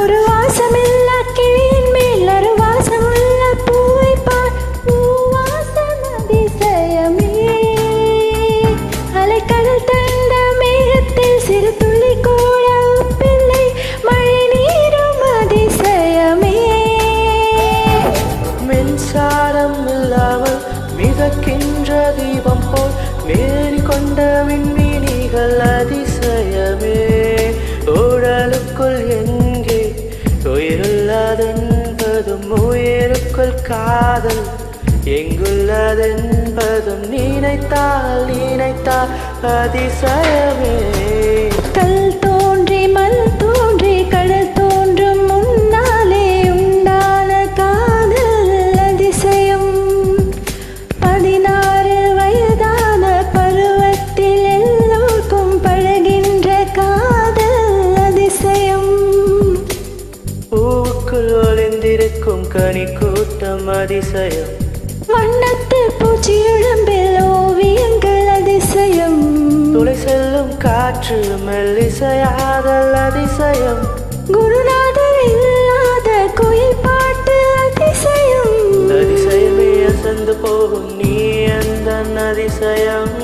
ஒரு வாசமில்லா கிளியின் மேல் ஒரு வாசமுள்ள பூவை பார். பூவாசம் அதிசயமே. அலைக்கடல் தந்த மேகத்தில் சிறு துளி கூட உப்பில்லை. மழை நீரும் அதிசயமே. மின்சாரம் இல்லாமல் மிதக்கின்ற தீபம் போல் மேறி கொண்ட விண்மீனிகள் அதிசயமே. உடலுக்குள் எங்கே உயிருள்ளதென்பதும் உயிருக்குள் காதல் எங்குள்ளதென்பதும் நினைத்தால் நினைத்தால் அதிசயமே. கல் தோன்றி மல் தோன்றி கடல் தோன்றும் முன்னாலே உண்டான காதல் அதிசயம். 16 வயதான பருவத்தில் எல்லோருக்கும் பழகின்ற காதல் அதிசயம். பூவுக்குள் ஒளிந்திருக்கும் கனி கூட்டம் அதிசயம். வண்ணத்து பூச்சி உடம்பில் ஓவியங்கள் அதிசயம். துளை செல்லும் காற்று மெல்லிசையாதல் அதிசயம். குருநாதர் இல்லாத கோயில் பாட்டு அதிசயம். அதிசயமே அசந்து போகும் நீ அந்த அதிசயம்.